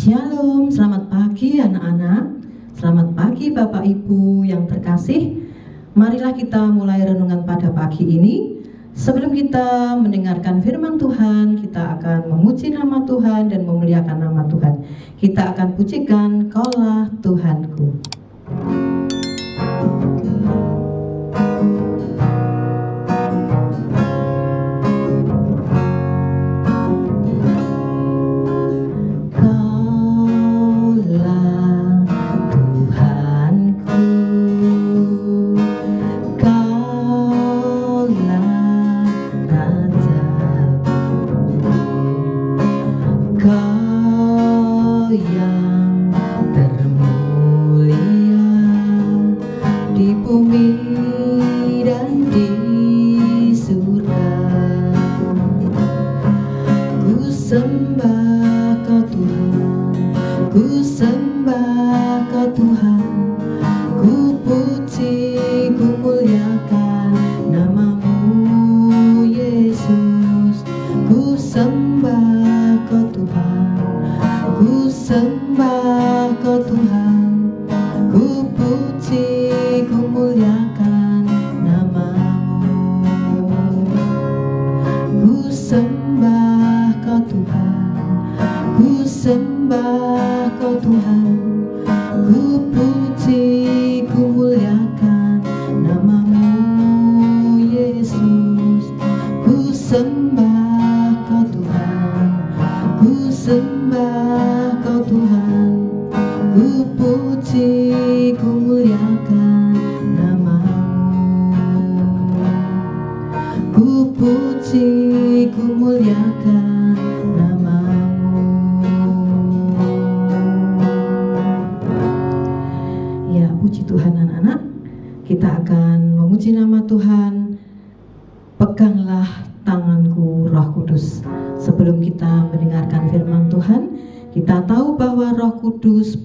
Shalom, selamat pagi anak-anak. Selamat pagi Bapak Ibu yang terkasih. Marilah kita mulai renungan pada pagi ini. Sebelum kita mendengarkan firman Tuhan, kita akan memuji nama Tuhan dan memuliakan nama Tuhan. Kita akan pujikan Kaulah Tuhanku.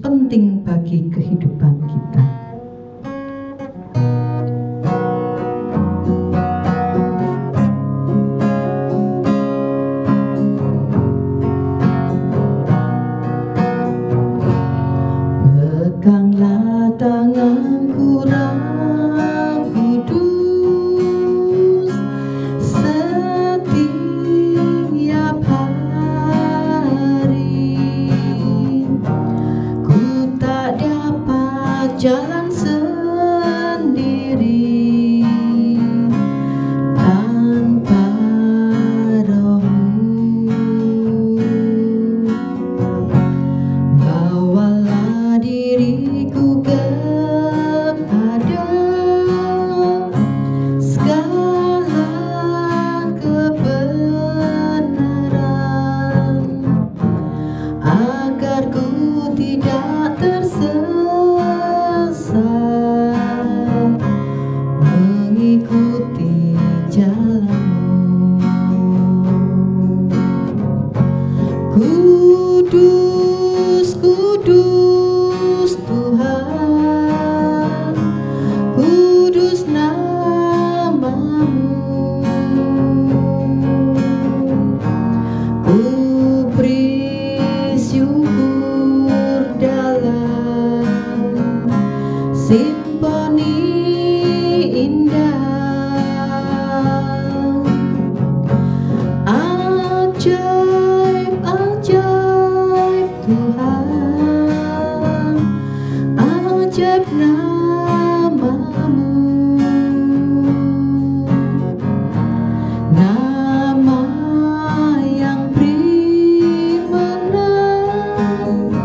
Penting bagi kehidupan kita. Peganglah tanganku, Roh Kudus, setiap hari. Jalan sendiri tanpa Roh-Mu. Bawalah diriku kepada segala kebenaran, agar ku tidak mengikuti jalan-Mu. Kudus, kudus Tuhan, kudus nama-Mu. Ku beri syukur dalam simfoni indah. Ajaib, ajaib Tuhan, ajaib nama-Mu. Nama yang beri menang,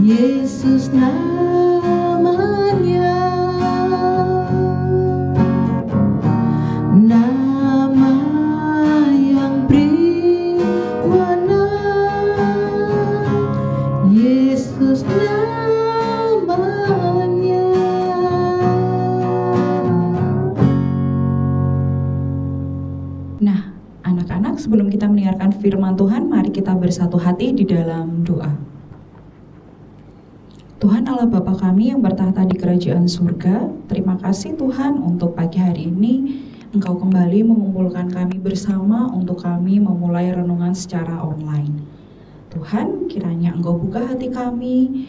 Yesus namanya. Nama yang beri menang, Yesus namanya. Nah, anak-anak, sebelum kita mendengarkan firman Tuhan, mari kita bersatu hati di dalam doa. Tuhan Allah Bapa kami yang bertahta di kerajaan surga, terima kasih Tuhan untuk pagi hari ini Engkau kembali mengumpulkan kami bersama untuk kami memulai renungan secara online. Tuhan, kiranya Engkau buka hati kami,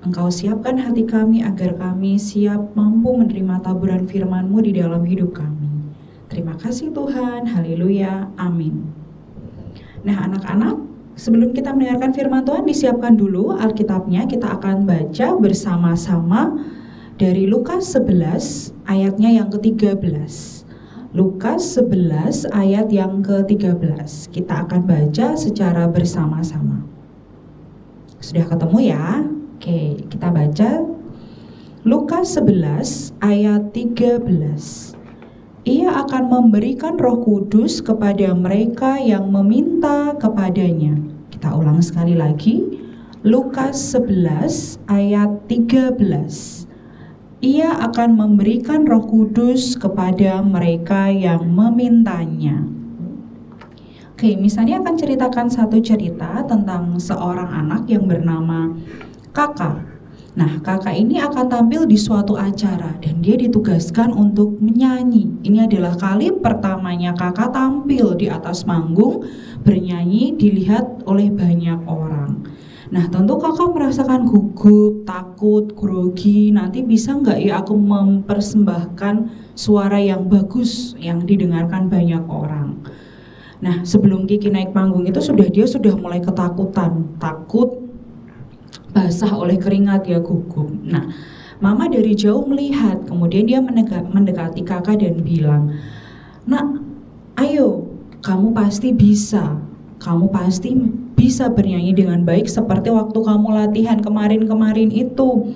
Engkau siapkan hati kami agar kami siap mampu menerima taburan firman-Mu di dalam hidup kami. Terima kasih Tuhan, haleluya, amin. Nah anak-anak, sebelum kita mendengarkan firman Tuhan, disiapkan dulu Alkitabnya. Kita akan baca bersama-sama dari Lukas 11 ayatnya yang ke-13. Lukas 11 ayat yang ke-13. Kita akan baca secara bersama-sama. Sudah ketemu ya? Oke, kita baca Lukas 11 ayat 13. Ia akan memberikan Roh Kudus kepada mereka yang meminta kepadanya. Kita ulang sekali lagi. Lukas 11 ayat 13. Ia akan memberikan Roh Kudus kepada mereka yang memintanya. Oke, misalnya akan ceritakan satu cerita tentang seorang anak yang bernama Kakak. Nah, kakak ini akan tampil di suatu acara dan dia ditugaskan untuk menyanyi. Ini adalah kali pertamanya kakak tampil di atas panggung bernyanyi dilihat oleh banyak orang. Nah, tentu kakak merasakan gugup, takut, grogi. Nanti bisa nggak ya aku mempersembahkan suara yang bagus yang didengarkan banyak orang. Nah, sebelum Kiki naik panggung itu dia sudah mulai ketakutan, takut, basah oleh keringat, ya gugup. Nah, mama dari jauh melihat, kemudian dia mendekati kakak dan bilang, "Nak, ayo, kamu pasti bisa bernyanyi dengan baik seperti waktu kamu latihan kemarin itu.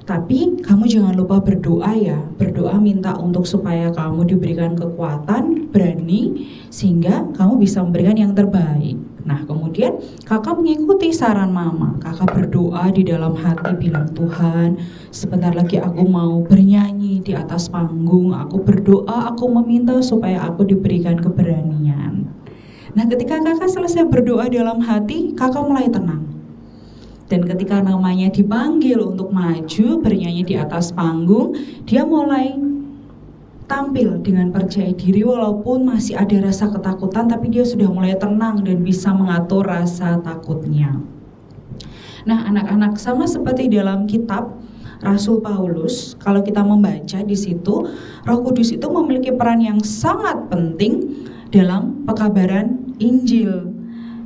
Tapi kamu jangan lupa berdoa ya, berdoa minta untuk supaya kamu diberikan kekuatan, berani, sehingga kamu bisa memberikan yang terbaik." Nah, kemudian kakak mengikuti saran mama. Kakak berdoa di dalam hati bilang, "Tuhan, sebentar lagi aku mau bernyanyi di atas panggung. Aku berdoa, aku meminta supaya aku diberikan keberanian." Nah, ketika kakak selesai berdoa dalam hati, kakak mulai tenang. Dan ketika namanya dipanggil untuk maju bernyanyi di atas panggung, dia mulai tampil dengan percaya diri walaupun masih ada rasa ketakutan, tapi dia sudah mulai tenang dan bisa mengatur rasa takutnya. Nah, anak-anak, sama seperti dalam kitab Rasul Paulus, kalau kita membaca di situ, Roh Kudus itu memiliki peran yang sangat penting dalam pekabaran Injil.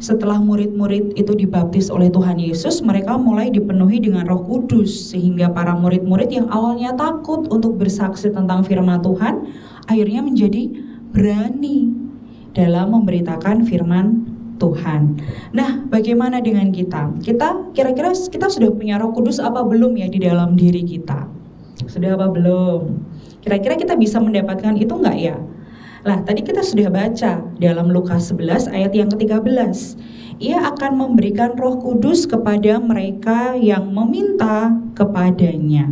Setelah murid-murid itu dibaptis oleh Tuhan Yesus, mereka mulai dipenuhi dengan Roh Kudus, sehingga para murid-murid yang awalnya takut untuk bersaksi tentang firman Tuhan, akhirnya menjadi berani dalam memberitakan firman Tuhan. Nah, bagaimana dengan kita? Kira-kira kita sudah punya Roh Kudus apa belum ya di dalam diri kita? Sudah apa belum? Kira-kira kita bisa mendapatkan itu enggak ya? Lah, tadi kita sudah baca dalam Lukas 11 ayat yang ke-13. Ia akan memberikan Roh Kudus kepada mereka yang meminta kepadanya.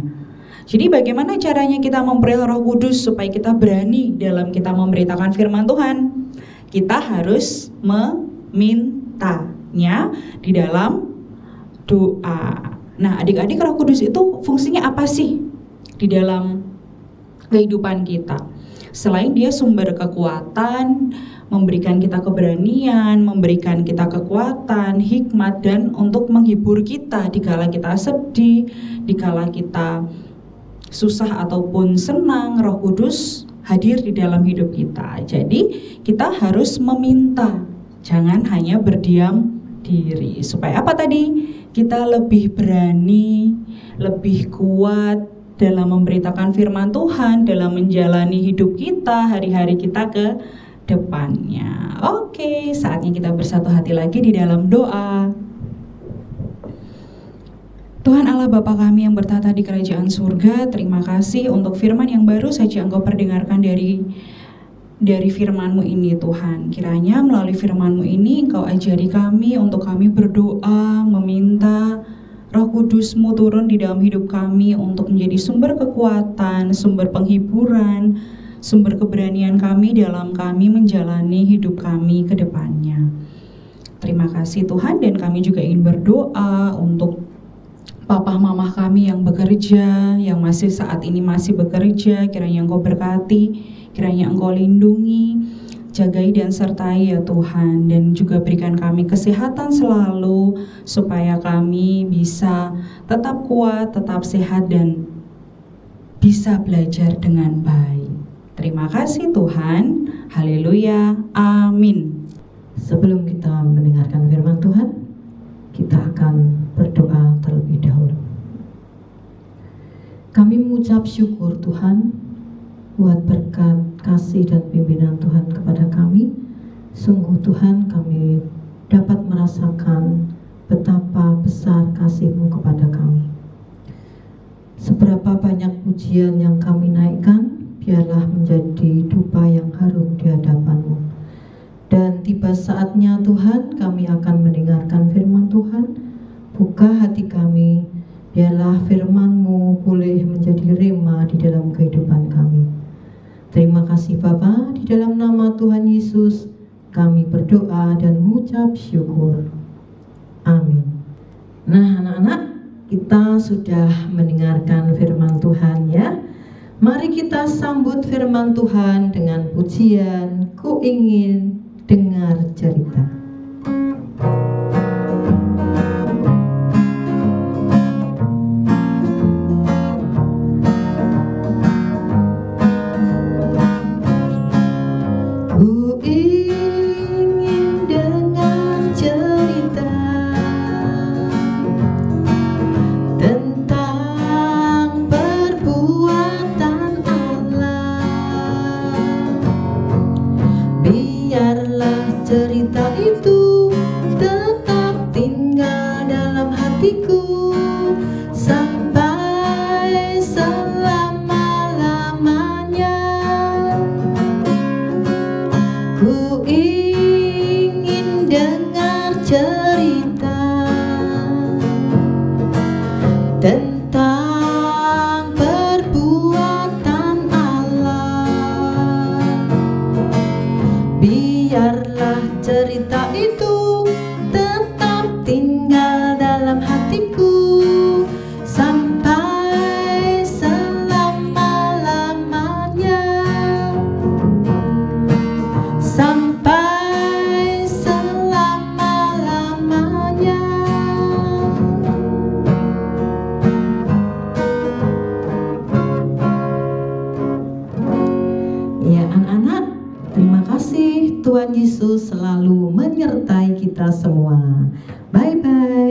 Jadi bagaimana caranya kita memperoleh Roh Kudus supaya kita berani dalam kita memberitakan firman Tuhan? Kita harus memintanya di dalam doa. Nah, adik-adik, Roh Kudus itu fungsinya apa sih di dalam kehidupan kita? Selain dia sumber kekuatan, memberikan kita keberanian, memberikan kita kekuatan, hikmat, dan untuk menghibur kita dikala kita sedih, dikala kita susah ataupun senang, Roh Kudus hadir di dalam hidup kita. Jadi kita harus meminta, jangan hanya berdiam diri. Supaya apa tadi? Kita lebih berani, lebih kuat dalam memberitakan firman Tuhan, dalam menjalani hidup kita, hari-hari kita ke depannya. Oke, saatnya kita bersatu hati lagi di dalam doa. Tuhan Allah Bapa kami yang bertata di kerajaan surga, terima kasih untuk firman yang baru saja Engkau perdengarkan dari firman-Mu ini Tuhan. Kiranya melalui firman-Mu ini Engkau ajari kami untuk kami berdoa, meminta Roh Kudus-Mu turun di dalam hidup kami untuk menjadi sumber kekuatan, sumber penghiburan, sumber keberanian kami dalam kami menjalani hidup kami ke depannya. Terima kasih Tuhan, dan kami juga ingin berdoa untuk papa mama kami yang bekerja, yang saat ini masih bekerja. Kiranya Engkau berkati, kiranya Engkau lindungi, jagai dan sertai ya Tuhan, dan juga berikan kami kesehatan selalu supaya kami bisa tetap kuat, tetap sehat, dan bisa belajar dengan baik. Terima kasih Tuhan. Haleluya. Amin. Sebelum kita mendengarkan firman Tuhan, kita akan berdoa terlebih dahulu. Kami mengucap syukur Tuhan buat berkat, kasih dan pimpinan Tuhan kepada kami. Sungguh Tuhan, kami dapat merasakan betapa besar kasih-Mu kepada kami. Seberapa banyak pujian yang kami naikkan, biarlah menjadi dupa yang harum di hadapan-Mu. Dan tiba saatnya Tuhan, kami akan mendengarkan firman Tuhan. Buka hati kami, biarlah firman-Mu boleh menjadi rema di dalam kehidupan kami. Terima kasih Bapa, di dalam nama Tuhan Yesus kami berdoa dan mengucap syukur. Amin. Nah anak-anak, kita sudah mendengarkan firman Tuhan ya. Mari kita sambut firman Tuhan dengan pujian, ku ingin dengar cerita. Ku ingin dengar cerita tentang perbuatan Allah. Biarlah cerita itu tetap tinggal dalam hatiku sampai selama-lamanya. Ku ingin dengar cerita tentang perbuatan Allah. Biarlah cerita itu tetap tinggal dalam hatiku sampai selama-lamanya. Sampai selama-lamanya. Ya anak-anak, terima kasih. Tuhan Yesus selalu menyertai kita semua. Bye-bye.